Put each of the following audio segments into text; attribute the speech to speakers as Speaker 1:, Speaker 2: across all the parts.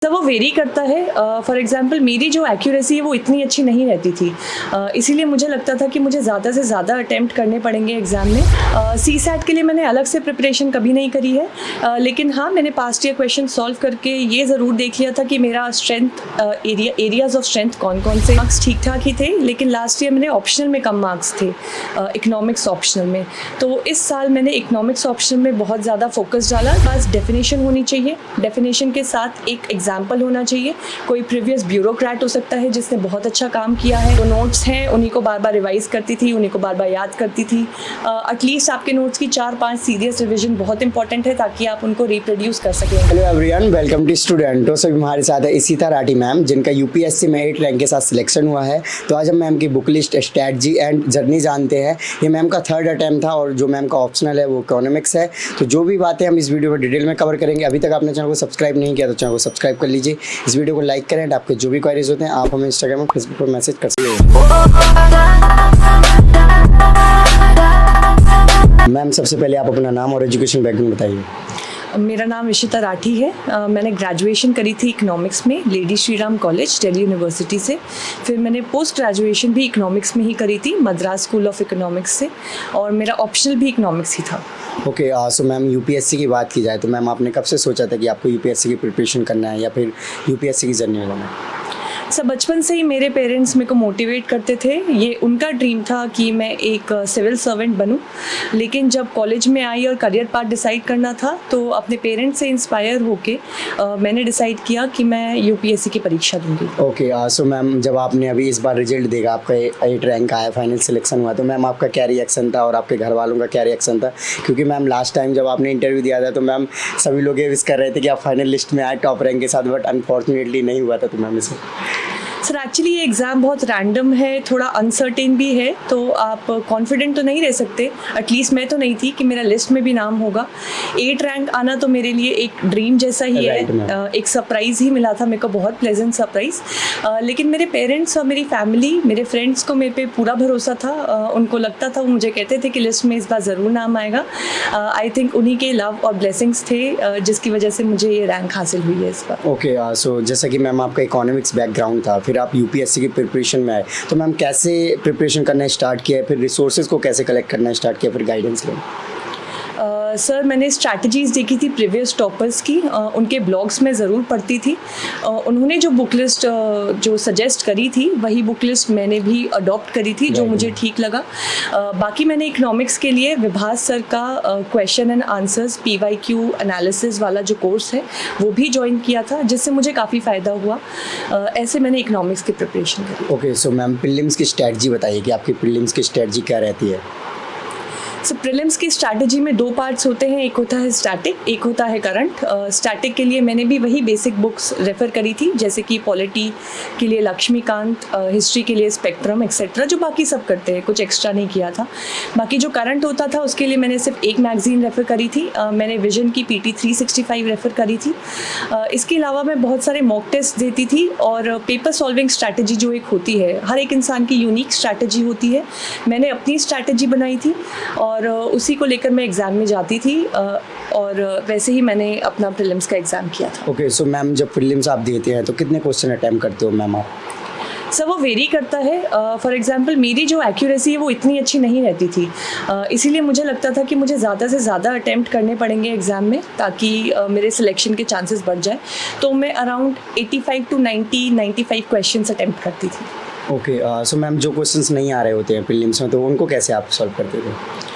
Speaker 1: सब वो वेरी करता है। फॉर एग्जांपल मेरी जो एक्यूरेसी है वो इतनी अच्छी नहीं रहती थी, इसीलिए मुझे लगता था कि मुझे ज़्यादा से ज़्यादा अटैम्प्ट करने पड़ेंगे एग्ज़ाम में। सी सैट के लिए मैंने अलग से प्रिपरेशन कभी नहीं करी है, लेकिन हाँ, मैंने पास्ट ईयर क्वेश्चन सॉल्व करके ये ज़रूर देख लिया था कि मेरा स्ट्रेंथ एरियाज़ ऑफ स्ट्रेंथ कौन कौन से। मार्क्स ठीक ठाक ही थे, लेकिन लास्ट ईयर मैंने ऑप्शनल में कम मार्क्स थे, इकोनॉमिक्स ऑप्शनल में। तो इस साल मैंने इकोनॉमिक्स ऑप्शनल में बहुत ज़्यादा फोकस डाला। बस डेफिनेशन होनी चाहिए, डेफिनेशन के साथ एक एग्जाम्पल होना चाहिए। कोई प्रीवियस ब्यूरोक्रेट हो सकता है जिसने बहुत अच्छा काम किया है। वो नोट्स हैं, उन्हीं को बार बार रिवाइज करती थी, उन्हीं को बार बार याद करती थी। एटलीस्ट आपके नोट्स की 4-5 सीरियस रिविजन बहुत इंपॉर्टेंट है, ताकि आप उनको रिप्रोड्यूस कर सकें।
Speaker 2: Hello everyone, welcome to student. So हमारे साथ है इशिता राठी मैम, जिनका यूपीएससी में 8 रैंक के साथ सिलेक्शन हुआ है। तो आज हम मैम की book list, strategy and journey जानते हैं। ये मैम का 3rd अटैम्प्ट था और जो मैम का ऑप्शनल है वो इकोनॉमिक्स है। तो जो भी बातें हम इस वीडियो में डिटेल में कवर करेंगे। अभी तक आपने चैनल को सब्सक्राइब नहीं किया तो चैनल को सब्सक्राइब कर लीजिए, इस वीडियो को लाइक करें। आपके जो भी क्वेरीज होते हैं आप हमें इंस्टाग्राम और फेसबुक पर मैसेज कर सकते हैं। मैम, सबसे पहले आप अपना नाम और एजुकेशन बैकग्राउंड बताइए।
Speaker 1: मेरा नाम इशिता राठी है। मैंने ग्रेजुएशन करी थी इकोनॉमिक्स में lady Shriram college, Delhi university से। फिर मैंने पोस्ट ग्रेजुएशन भी इकोनॉमिक्स में ही करी थी, मद्रास स्कूल ऑफ इकोनॉमिक्स से, और मेरा ऑप्शनल भी इकोनॉमिक्स ही था।
Speaker 2: ओके, सो मैम यूपीएससी की बात की जाए तो मैम आपने कब से सोचा था कि आपको यूपीएससी की प्रिपरेशन करना है या फिर यूपीएससी की जर्नी में जाना है?
Speaker 1: सब बचपन से ही मेरे पेरेंट्स मेरे को मोटिवेट करते थे। ये उनका ड्रीम था कि मैं एक सिविल सर्वेंट बनूं, लेकिन जब कॉलेज में आई और करियर पाथ डिसाइड करना था तो अपने पेरेंट्स से इंस्पायर होके मैंने डिसाइड किया कि मैं यूपीएससी की परीक्षा दूंगी।
Speaker 2: ओके, सो मैम, जब आपने अभी इस बार रिजल्ट देखा, आपका 8 रैंक आया, फाइनल सिलेक्शन हुआ, तो मैम आपका क्या रिएक्शन था और आपके घर वालों का क्या रिएक्शन था? क्योंकि मैम लास्ट टाइम जब आपने इंटरव्यू दिया था तो मैम सभी लोग ये विश कर रहे थे कि आप फाइनल लिस्ट में आए टॉप रैंक के साथ, बट अनफॉर्चुनेटली नहीं हुआ था। तो मैम इसे
Speaker 1: सर, एक्चुअली ये एग्ज़ाम बहुत रैंडम है, थोड़ा अनसर्टेन भी है, तो आप कॉन्फिडेंट तो नहीं रह सकते। एटलीस्ट मैं तो नहीं थी कि मेरा लिस्ट में भी नाम होगा। 8 रैंक आना तो मेरे लिए एक ड्रीम जैसा ही है, एक सरप्राइज़ ही मिला था मेरे को, बहुत प्लेजेंट सरप्राइज़। लेकिन मेरे पेरेंट्स और मेरी फैमिली, मेरे फ्रेंड्स को मेरे पे पूरा भरोसा था। उनको लगता था, वो मुझे कहते थे कि लिस्ट में इस बार ज़रूर नाम आएगा। आई थिंक उन्हीं के लव और ब्लेसिंग्स थे जिसकी वजह से मुझे ये रैंक हासिल हुई है इस बार।
Speaker 2: ओके, सो जैसा कि मैम आपका इकोनॉमिक्स बैकग्राउंड था, फिर आप यूपीएससी की प्रिपरेशन में आए, तो मैम कैसे प्रिपरेशन करना स्टार्ट किया, फिर रिसोर्सेज को कैसे कलेक्ट करना स्टार्ट किया, फिर गाइडेंस लें?
Speaker 1: सर, मैंने स्ट्रैटेजीज़ देखी थी प्रीवियस टॉपर्स की, उनके ब्लॉग्स में ज़रूर पढ़ती थी। उन्होंने जो बुक लिस्ट जो सजेस्ट करी थी वही बुक लिस्ट मैंने भी अडॉप्ट करी थी, जो मुझे ठीक लगा। बाकी मैंने इकोनॉमिक्स के लिए विभास सर का question and answers PYQ analysis वाला जो कोर्स है वो भी ज्वाइन किया था, जिससे मुझे काफ़ी फ़ायदा हुआ। ऐसे मैंने इकोनॉमिक्स की प्रिपरेशन करी।
Speaker 2: ओके, सो मैम प्रीलिम्स की स्ट्रैटेजी बताइए कि आपकी प्रीलिम्स की स्ट्रैटेजी क्या रहती है?
Speaker 1: सो प्रीलिम्स की स्ट्रैटेजी में 2 पार्ट्स होते हैं, एक होता है स्टैटिक, एक होता है करंट। स्टैटिक के लिए मैंने भी वही बेसिक बुक्स रेफ़र करी थी, जैसे कि पॉलिटी के लिए लक्ष्मीकांत, हिस्ट्री के लिए स्पेक्ट्रम एक्सेट्रा, जो बाकी सब करते हैं, कुछ एक्स्ट्रा नहीं किया था। बाकी जो करंट होता था उसके लिए मैंने सिर्फ एक मैगज़ीन रेफ़र करी थी, मैंने विजन की PT 365 रेफ़र करी थी। इसके अलावा मैं बहुत सारे मॉक टेस्ट देती थी, और पेपर सॉल्विंग स्ट्रैटेजी जो एक होती है, हर एक इंसान की यूनिक स्ट्रैटेजी होती है। मैंने अपनी स्ट्रैटेजी बनाई थी और उसी को लेकर मैं एग्ज़ाम में जाती थी, और वैसे ही मैंने अपना प्रीलिम्स का एग्ज़ाम किया था।
Speaker 2: ओके, सो मैम जब प्रीलिम्स आप देते हैं तो कितने क्वेश्चन अटैम्प्ट करते हो मैम आप?
Speaker 1: सर, वो वेरी करता है। फॉर एग्जांपल मेरी जो एक्यूरेसी है वो इतनी अच्छी नहीं रहती थी, इसीलिए मुझे लगता था कि मुझे ज़्यादा से ज़्यादा अटैम्प्ट करने पड़ेंगे एग्ज़ाम में, ताकि मेरे सिलेक्शन के चांसेस बढ़ जाए। तो मैं अराउंड 85 to 95 क्वेश्चंस अटैम्प्ट करती थी।
Speaker 2: ओके, सो मैम जो क्वेश्चंस नहीं आ रहे होते हैं प्रीलिम्स में तो उनको कैसे आप सॉल्व करते थे?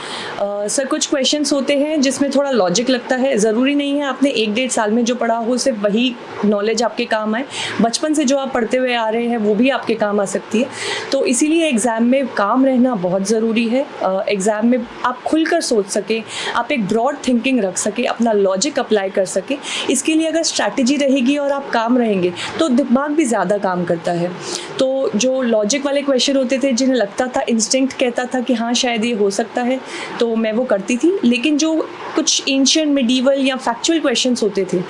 Speaker 1: सर, कुछ क्वेश्चंस होते हैं जिसमें थोड़ा लॉजिक लगता है। ज़रूरी नहीं है आपने 1-1.5 साल में जो पढ़ा हो सिर्फ वही नॉलेज आपके काम आए। बचपन से जो आप पढ़ते हुए आ रहे हैं वो भी आपके काम आ सकती है। तो इसीलिए एग्ज़ाम में काम रहना बहुत ज़रूरी है। एग्ज़ाम में आप खुलकर सोच सकें, आप एक ब्रॉड थिंकिंग रख सकें, अपना लॉजिक अप्लाई कर सकें। इसके लिए अगर स्ट्रैटेजी रहेगी और आप काम रहेंगे तो दिमाग भी ज़्यादा काम करता है। तो जो लॉजिक वाले क्वेश्चन होते थे, जिन्हें लगता था, इंस्टिंक्ट कहता था कि हाँ शायद ये हो सकता है, तो मैं वो करती थी। लेकिन जो कुछ एंशिएंट, मिडीवल या फैक्चुअल क्वेश्चंस होते थे,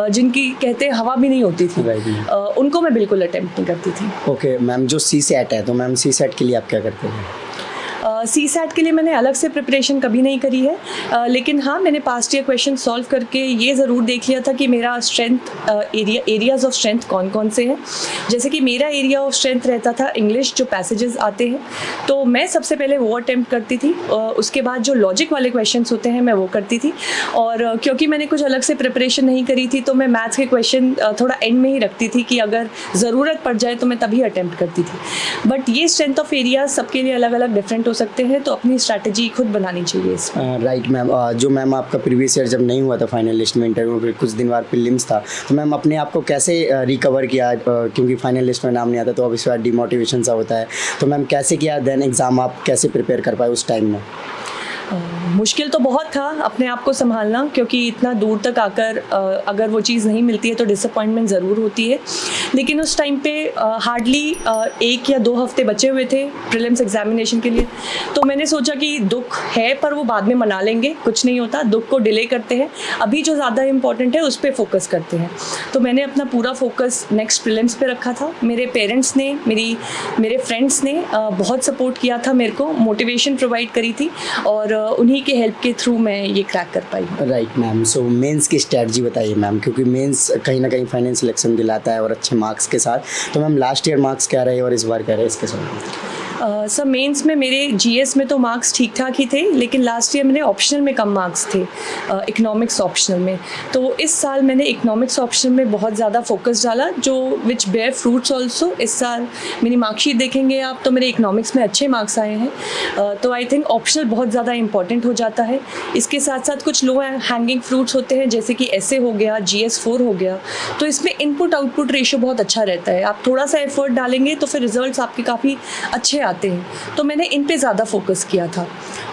Speaker 1: जिनकी कहते हवा भी नहीं होती थी, उनको मैं बिल्कुल अटेम्प्ट नहीं करती थी।
Speaker 2: ओके मैम, जो CSAT है तो मैम CSAT के लिए आप क्या करते हैं?
Speaker 1: सी सैट के लिए मैंने अलग से प्रिपरेशन कभी नहीं करी है, लेकिन हाँ मैंने पास्ट ईयर क्वेश्चन सॉल्व करके ये ज़रूर देख लिया था कि मेरा स्ट्रेंथ एरियाज़ ऑफ स्ट्रेंथ कौन कौन से हैं। जैसे कि मेरा एरिया ऑफ स्ट्रेंथ रहता था इंग्लिश, जो पैसेजेस आते हैं तो मैं सबसे पहले वो अटैम्प्ट करती थी, उसके बाद जो लॉजिक वाले क्वेश्चंस होते हैं मैं वो करती थी। और क्योंकि मैंने कुछ अलग से प्रिपरेशन नहीं करी थी तो मैं मैथ्स के क्वेश्चन थोड़ा एंड में ही रखती थी कि अगर ज़रूरत पड़ जाए तो मैं तभी अटैम्प्ट करती थी। बट ये स्ट्रेंथ ऑफ एरिया सबके लिए अलग अलग डिफरेंट हो सकते हैं, तो अपनी स्ट्रैटेजी खुद बनानी चाहिए इसमें।
Speaker 2: राइट मैम, जो मैम आपका प्रीवियस ईयर जब नहीं हुआ था फाइनल लिस्ट में इंटरव्यू, फिर कुछ दिन बाद प्रीलिम्स था, तो मैम अपने आप को कैसे रिकवर किया, क्योंकि फाइनल लिस्ट में नाम नहीं आता तो अब इस बार डिमोटिवेशन सा होता है, तो मैम कैसे किया, देन एग्ज़ाम आप कैसे प्रिपेयर कर पाए उस टाइम में?
Speaker 1: मुश्किल तो बहुत था अपने आप को संभालना, क्योंकि इतना दूर तक आकर अगर वो चीज़ नहीं मिलती है तो डिसअपॉइंटमेंट ज़रूर होती है। लेकिन उस टाइम पे हार्डली 1 या 2 हफ्ते बचे हुए थे प्रीलिम्स एग्जामिनेशन के लिए, तो मैंने सोचा कि दुख है पर वो बाद में मना लेंगे, कुछ नहीं होता, दुख को डिले करते हैं, अभी जो ज़्यादा इंपॉर्टेंट है उस पर फोकस करते हैं। तो मैंने अपना पूरा फोकस नेक्स्ट प्रीलिम्स पे रखा था। मेरे पेरेंट्स ने, मेरे फ्रेंड्स ने बहुत सपोर्ट किया था, मेरे को मोटिवेशन प्रोवाइड करी थी और उन्हीं के हेल्प के थ्रू मैं ये क्रैक कर पाई।
Speaker 2: राइट मैम, सो मेंस की स्ट्रैटेजी बताइए मैम, क्योंकि मेंस कहीं ना कहीं फाइनेंस सिलेक्शन दिलाता है और अच्छे मार्क्स के साथ, तो मैम लास्ट ईयर मार्क्स क्या रहे और इस बार क्या रहे इसके साथ?
Speaker 1: सर मेंस में मेरे जीएस में तो मार्क्स ठीक ठाक ही थे, लेकिन लास्ट ईयर मेरे ऑप्शनल में कम मार्क्स थे, इकोनॉमिक्स ऑप्शनल में। तो इस साल मैंने इकोनॉमिक्स ऑप्शनल में बहुत ज़्यादा फोकस डाला, जो विच बेयर फ्रूट्स ऑल्सो। इस साल मेरी मार्कशीट देखेंगे आप तो मेरे इकोनॉमिक्स में अच्छे मार्क्स आए हैं। तो आई थिंक ऑप्शनल बहुत ज़्यादा इंपॉर्टेंट हो जाता है। इसके साथ साथ कुछ लो हैंगिंग फ्रूट्स होते हैं, जैसे कि ऐसे हो गया, GS4 हो गया, तो इसमें इनपुट आउटपुट रेशियो बहुत अच्छा रहता है। आप थोड़ा सा एफर्ट डालेंगे तो फिर रिजल्ट्स आपके काफ़ी अच्छे आते हैं, तो मैंने इन पे ज़्यादा फोकस किया था।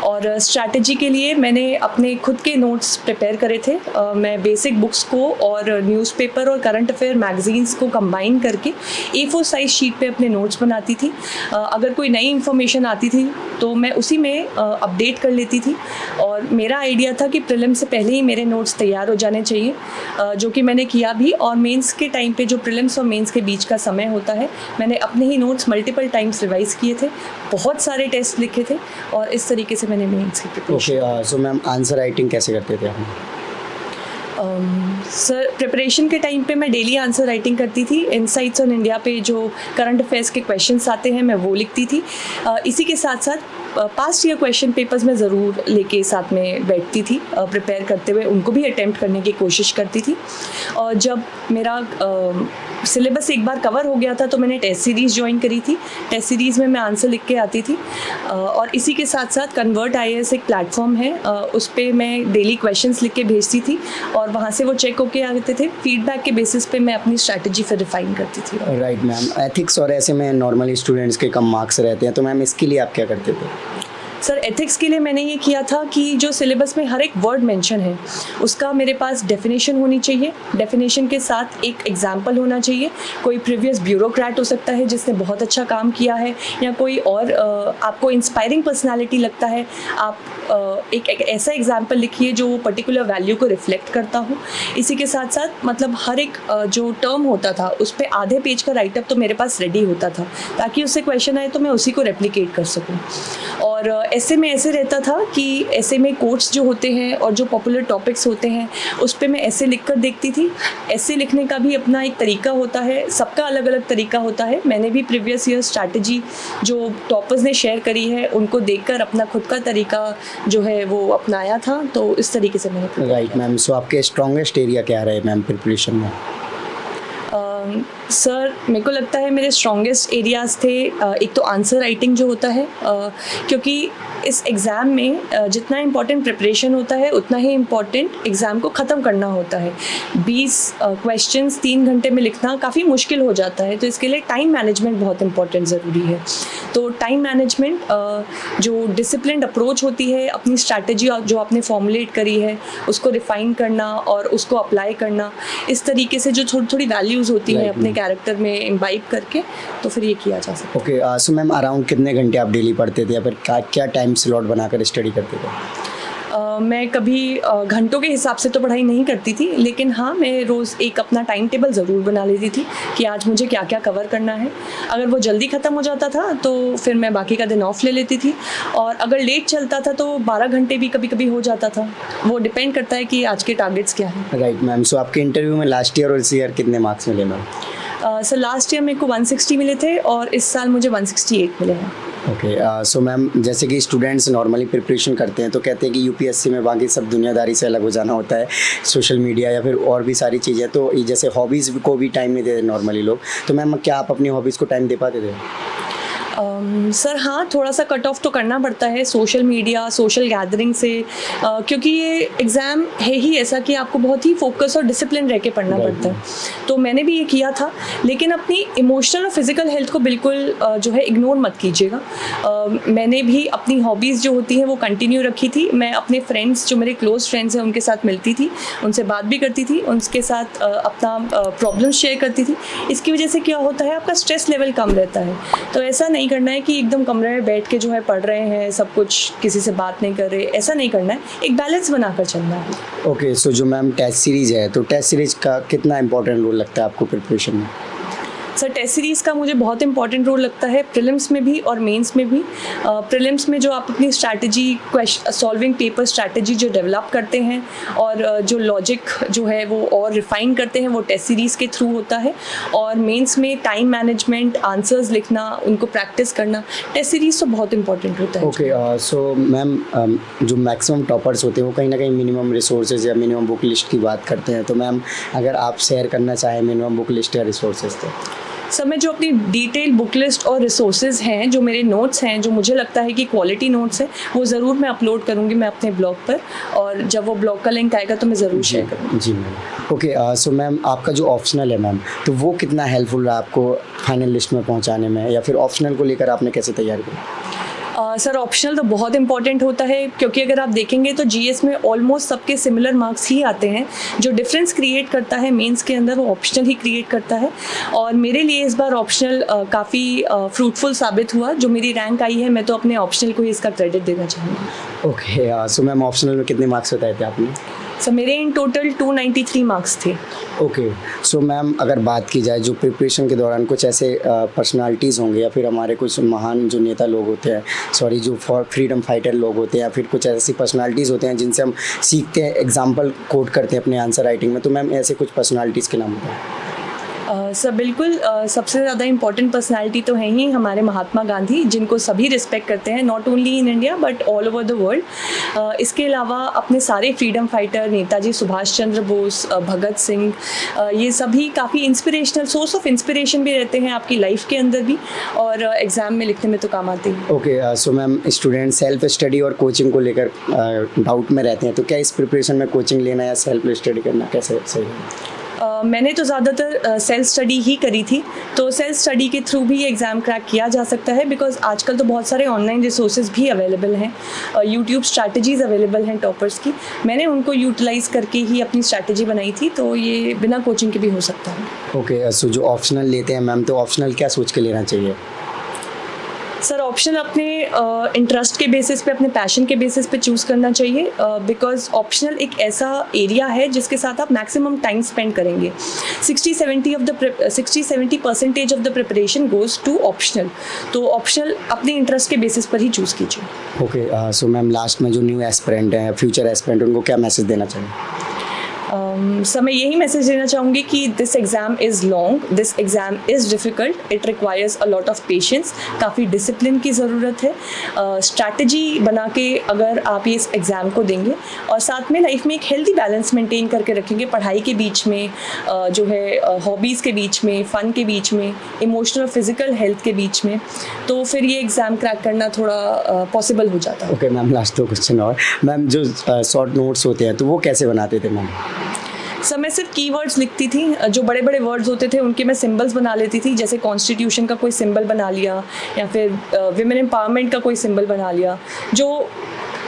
Speaker 1: और स्ट्रैटेजी के लिए मैंने अपने खुद के नोट्स प्रिपेयर करे थे। मैं बेसिक बुक्स को और न्यूज़पेपर और करंट अफेयर मैगजीन्स को कंबाइन करके A4 साइज शीट पे अपने नोट्स बनाती थी। अगर कोई नई इन्फॉर्मेशन आती थी तो मैं उसी में अपडेट कर लेती थी, और मेरा आइडिया था कि प्रीलिम से पहले ही मेरे नोट्स तैयार हो जाने चाहिए, जो कि मैंने किया भी। और मेंस के टाइम पे जो प्रीलिम्स और मेंस के बीच का समय होता है, मैंने अपने ही नोट्स मल्टीपल टाइम्स रिवाइज़ किए थे, बहुत सारे टेस्ट लिखे थे, और इस तरीके से मैंने मेंस की preparation.
Speaker 2: Okay, so ma'am answer writing कैसे करते थे आप?
Speaker 1: सर प्रिपरेशन के टाइम पे मैं डेली आंसर राइटिंग करती थी। इनसाइट्स ऑन इंडिया पे जो करंट अफेयर्स के क्वेश्चंस आते हैं मैं वो लिखती थी। इसी के साथ साथ पास्ट ईयर क्वेश्चन पेपर्स में ज़रूर लेके साथ में बैठती थी, प्रिपेयर करते हुए उनको भी अटेम्प्ट करने की कोशिश करती थी। और जब मेरा सिलेबस एक बार कवर हो गया था तो मैंने टेस्ट सीरीज़ ज्वाइन करी थी। टेस्ट सीरीज़ में मैं आंसर लिख के आती थी, और इसी के साथ साथ कन्वर्ट IAS एक प्लेटफॉर्म है, उस पर मैं डेली क्वेश्चंस लिख के भेजती थी और वहाँ से वो चेक होके आते थे। फीडबैक के बेसिस पे मैं अपनी स्ट्रैटेजी फिर रिफाइन करती थी।
Speaker 2: राइट मैम, एथिक्स और ऐसे में नॉर्मली स्टूडेंट्स के कम मार्क्स रहते हैं, तो मैम इसके लिए आप क्या करते थे?
Speaker 1: सर एथिक्स के लिए मैंने ये किया था कि जो सिलेबस में हर एक वर्ड मेंशन है उसका मेरे पास डेफिनेशन होनी चाहिए, डेफिनेशन के साथ एक एग्जाम्पल होना चाहिए। कोई प्रीवियस ब्यूरोक्रेट हो सकता है जिसने बहुत अच्छा काम किया है, या कोई और आपको इंस्पायरिंग पर्सनालिटी लगता है, आप एक ऐसा एग्जाम्पल लिखिए जो पर्टिकुलर वैल्यू को रिफ्लेक्ट करता हो। इसी के साथ साथ मतलब हर एक जो टर्म होता था उस पर आधे पेज का राइटअप तो मेरे पास रेडी होता था, ताकि उससे क्वेश्चन आए तो मैं उसी को रेप्लिकेट कर सकूँ। और ऐसे में ऐसे रहता था कि ऐसे में कोट्स जो होते हैं और जो पॉपुलर टॉपिक्स होते हैं उस पर मैं ऐसे लिख कर देखती थी। ऐसे लिखने का भी अपना एक तरीका होता है, सबका अलग अलग तरीका होता है। मैंने भी प्रीवियस ईयर स्ट्रैटेजी जो टॉपर्स ने शेयर करी है उनको देखकर अपना खुद का तरीका जो है वो अपनाया था, तो इस तरीके से मैंने।
Speaker 2: राइट मैम, सो आपके स्ट्रॉन्गेस्ट एरिया क्या रहे मैम प्रिपरेशन में?
Speaker 1: सर मेरे को लगता है मेरे स्ट्रॉन्गेस्ट एरियाज़ थे, एक तो आंसर राइटिंग जो होता है, क्योंकि इस एग्ज़ाम में जितना इम्पॉर्टेंट प्रिपरेशन होता है उतना ही इम्पॉर्टेंट एग्ज़ाम को ख़त्म करना होता है। 20 क्वेश्चंस 3 घंटे में लिखना काफ़ी मुश्किल हो जाता है, तो इसके लिए टाइम मैनेजमेंट बहुत इम्पॉर्टेंट ज़रूरी है। तो टाइम मैनेजमेंट, जो डिसिप्लिन्ड अप्रोच होती है, अपनी स्ट्रैटेजी जो आपने फॉर्मुलेट करी है उसको रिफ़ाइन करना और उसको अप्लाई करना, इस तरीके से जो थोड़ी थोड़ी वैल्यूज़ होती हैं अपने कैरेक्टर में इम्बाइब करके, तो फिर ये किया जा सकता है।
Speaker 2: ओके, सो मैम अराउंड कितने घंटे आप डेली पढ़ते थे या फिर क्या टाइम स्लॉट बनाकर स्टडी करते थे?
Speaker 1: मैं कभी घंटों के हिसाब से तो पढ़ाई नहीं करती थी, लेकिन हाँ, मैं रोज़ एक अपना टाइम टेबल ज़रूर बना लेती थी कि आज मुझे क्या क्या कवर करना है। अगर वो जल्दी ख़त्म हो जाता था तो फिर मैं बाकी का दिन ऑफ ले लेती थी, और अगर लेट चलता था तो 12 घंटे भी कभी कभी हो जाता था। वो डिपेंड करता है कि आज के टारगेट्स क्या हैं।
Speaker 2: राइट मैम, सो आपके इंटरव्यू में लास्ट ईयर और इस ईयर कितने मार्क्स मिले मैम?
Speaker 1: सर लास्ट ईयर मेरे को 160 मिले थे और इस साल मुझे 168 मिले हैं।
Speaker 2: ओके, सो मैम जैसे कि स्टूडेंट्स नॉर्मली प्रिपरेशन करते हैं तो कहते हैं कि यूपीएससी में बाकी सब दुनियादारी से अलग हो जाना होता है, सोशल मीडिया या फिर और भी सारी चीज़ें, तो जैसे हॉबीज़ को भी टाइम नहीं देते नॉर्मली लोग, तो मैम क्या आप अपनी हॉबीज़ को टाइम दे पाते थे?
Speaker 1: सर हाँ, थोड़ा सा कट ऑफ तो करना पड़ता है सोशल मीडिया, सोशल गैदरिंग से, क्योंकि ये एग्ज़ाम है ही ऐसा कि आपको बहुत ही फोकस और डिसिप्लिन रह के पढ़ना पड़ता है। तो मैंने भी ये किया था, लेकिन अपनी इमोशनल और फिज़िकल हेल्थ को बिल्कुल जो है इग्नोर मत कीजिएगा। मैंने भी अपनी हॉबीज़ जो होती हैं वो कंटिन्यू रखी थी। मैं अपने फ्रेंड्स, जो मेरे क्लोज़ फ्रेंड्स हैं, उनके साथ मिलती थी, उनसे बात भी करती थी, उनके साथ अपना प्रॉब्लम शेयर करती थी। इसकी वजह से क्या होता है, आपका स्ट्रेस लेवल कम रहता है। तो ऐसा नहीं करना है कि एकदम कमरे में बैठ के जो है पढ़ रहे हैं, सब कुछ, किसी से बात नहीं कर रहे, ऐसा नहीं करना है। एक बैलेंस बनाकर चलना है।
Speaker 2: ओके, सो जो मैम टेस्ट सीरीज़ है, तो टेस्ट सीरीज़ का कितना इंपॉर्टेंट रोल लगता है आपको प्रिपरेशन में?
Speaker 1: सर टेस्ट सीरीज़ का मुझे बहुत इंपॉर्टेंट रोल लगता है, प्रीलिम्स में भी और मेंस में भी। प्रीलिम्स में जो आप अपनी स्ट्रैटेजी, सॉल्विंग पेपर स्ट्रैटेजी जो डेवलप करते हैं और जो लॉजिक जो है वो और रिफाइन करते हैं, वो टेस्ट सीरीज़ के थ्रू होता है। और मेंस में टाइम मैनेजमेंट, आंसर्स लिखना, उनको प्रैक्टिस करना, टेस्ट सीरीज़ तो बहुत इंपॉर्टेंट होता है।
Speaker 2: ओके, सो मैम जो मैक्सिमम टॉपर्स होते हैं वो कहीं ना कहीं मिनिमम रिसोर्सेज या मिनिमम बुक लिस्ट की बात करते हैं, तो मैम अगर आप शेयर करना चाहें मिनिमम बुक लिस्ट या रिसोर्सेज तो?
Speaker 1: सर मैं जो अपनी डिटेल बुक लिस्ट और रिसोर्सेज हैं, जो मेरे नोट्स हैं, जो मुझे लगता है कि क्वालिटी नोट्स हैं, वो ज़रूर मैं अपलोड करूँगी मैं अपने ब्लॉग पर, और जब वो ब्लॉग का लिंक आएगा तो मैं ज़रूर शेयर करूँगी।
Speaker 2: जी मैम। ओके, सो मैम आपका जो ऑप्शनल है मैम, तो वो कितना हेल्पफुल रहा आपको फाइनल लिस्ट में पहुँचाने में, या फिर ऑप्शनल को लेकर आपने कैसे तैयारी की?
Speaker 1: सर ऑप्शनल तो बहुत इंपॉर्टेंट होता है, क्योंकि अगर आप देखेंगे तो जीएस में ऑलमोस्ट सबके सिमिलर मार्क्स ही आते हैं। जो डिफरेंस क्रिएट करता है मेंस के अंदर, वो ऑप्शनल ही क्रिएट करता है। और मेरे लिए इस बार ऑप्शनल काफ़ी फ्रूटफुल साबित हुआ। जो मेरी रैंक आई है, मैं तो अपने ऑप्शनल को ही इसका क्रेडिट देना चाहूँगी।
Speaker 2: ओके, सो मैम ऑप्शनल में कितने मार्क्स बताए थे आपने?
Speaker 1: सर मेरे इन टोटल 293 मार्क्स थे।
Speaker 2: ओके, सो मैम अगर बात की जाए जो प्रिपरेशन के दौरान कुछ ऐसे पर्सनालिटीज़ होंगे या फिर हमारे कुछ महान जो नेता लोग होते हैं, जो फॉर फ्रीडम फाइटर लोग होते हैं, या फिर कुछ ऐसी पर्सनालिटीज़ होते हैं जिनसे हम सीखते हैं, एग्जाम्पल कोट करते हैं अपने आंसर राइटिंग में, तो मैम ऐसे कुछ पर्सनालिटीज़ के नाम बताएं।
Speaker 1: सर बिल्कुल, सबसे ज़्यादा इम्पॉर्टेंट पर्सनालिटी तो हैं ही हमारे महात्मा गांधी, जिनको सभी रिस्पेक्ट करते हैं, not only in India but all over the world. इसके अलावा अपने सारे फ्रीडम फाइटर, नेताजी सुभाष चंद्र बोस, भगत सिंह, ये सभी काफ़ी इंस्पिरेशनल, सोर्स ऑफ इंस्पिरेशन भी रहते हैं आपकी लाइफ के अंदर भी, और एग्ज़ाम में लिखने में तो काम आते हैं।
Speaker 2: Okay, so ma'am student self study और कोचिंग को लेकर डाउट में रहते हैं, तो क्या इस प्रिपरेशन में कोचिंग लेना या सेल्फ स्टडी करना कैसे सही है?
Speaker 1: मैंने तो ज़्यादातर सेल्फ स्टडी ही करी थी, तो सेल्फ स्टडी के थ्रू भी एग्ज़ाम क्रैक किया जा सकता है, बिकॉज आजकल तो बहुत सारे ऑनलाइन रिसोर्सेज भी अवेलेबल हैं, यूट्यूब स्ट्रैटेजीज़ अवेलेबल हैं टॉपर्स की। मैंने उनको यूटिलाइज़ करके ही अपनी स्ट्रैटेजी बनाई थी, तो ये बिना कोचिंग के भी हो सकता है।
Speaker 2: ओके, सो जो ऑप्शनल लेते हैं मैम, तो ऑप्शनल क्या सोच के लेना चाहिए?
Speaker 1: सर ऑप्शनल अपने इंटरेस्ट के बेसिस पे, अपने पैशन के बेसिस पे चूज़ करना चाहिए, बिकॉज ऑप्शनल एक ऐसा एरिया है जिसके साथ आप मैक्सिमम टाइम स्पेंड करेंगे। 60-70% of the preparation goes to optional, तो ऑप्शनल अपने इंटरेस्ट के बेसिस पर ही चूज़ कीजिए।
Speaker 2: ओके, सो मैम लास्ट में जो न्यू एस्पिरेंट हैं, फ्यूचर एस्पिरेंट, उनको क्या मैसेज देना चाहिए?
Speaker 1: सर मैं यही मैसेज देना चाहूँगी कि this exam is long, this exam is difficult, it requires a lot of patience, काफ़ी डिसिप्लिन की ज़रूरत है। स्ट्रैटेजी बना के अगर आप ये इस एग्ज़ाम को देंगे और साथ में लाइफ में एक हेल्दी बैलेंस मेंटेन करके रखेंगे, पढ़ाई के बीच में, जो है हॉबीज़ के बीच में, फ़न के बीच में, इमोशनल और फिज़िकल हेल्थ के बीच में, तो फिर ये एग्ज़ाम क्रैक करना थोड़ा पॉसिबल हो जाता है।
Speaker 2: ओके मैम, लास्ट दो क्वेश्चन और। मैम जो शॉर्ट नोट्स होते हैं तो वो कैसे बनाते थे मैम?
Speaker 1: सर मैं सिर्फ कीवर्ड्स लिखती थी, जो बड़े बड़े वर्ड्स होते थे उनके मैं सिंबल्स बना लेती थी, जैसे कॉन्स्टिट्यूशन का कोई सिंबल बना लिया या फिर विमेन एम्पावरमेंट का कोई सिंबल बना लिया। जो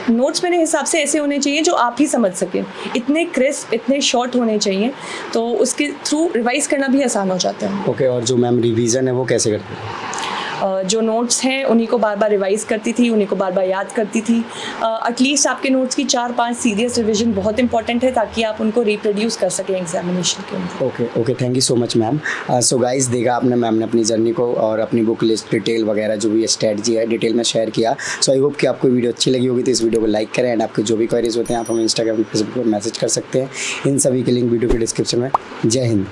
Speaker 1: नोट्स मेरे हिसाब से ऐसे होने चाहिए जो आप ही समझ सकें, इतने क्रिस्प, इतने शॉर्ट होने चाहिए, तो उसके थ्रू रिवाइज़ करना भी आसान हो जाता है।
Speaker 2: ओके, और जो मैम रिवीजन है वो कैसे करते हैं?
Speaker 1: जो नोट्स हैं उन्हीं को बार बार रिवाइज़ करती थी, उन्हीं को बार बार याद करती थी। एटलीस्ट आपके नोट्स की 4-5 सीरियस रिविजन बहुत इंपॉर्टेंट है ताकि आप उनको रिप्रोड्यूस कर सकें एग्जामिनेशन के अंदर।
Speaker 2: Okay thank you so much ma'am. So guys, देखा आपने मैम ने अपनी जर्नी को और अपनी बुक लिस्ट डिटेल वगैरह जो भी स्ट्रेटजी है डिटेल में शेयर किया। सो आई होप कि आपको वीडियो अच्छी लगी होगी, तो इस वीडियो को लाइक करें एंड आपके जो भी क्वेरीज होते हैं आप हमें इंस्टाग्राम फेसबुक पर मैसेज कर सकते हैं। इन सभी के लिंक वीडियो के डिस्क्रिप्शन में। जय हिंद।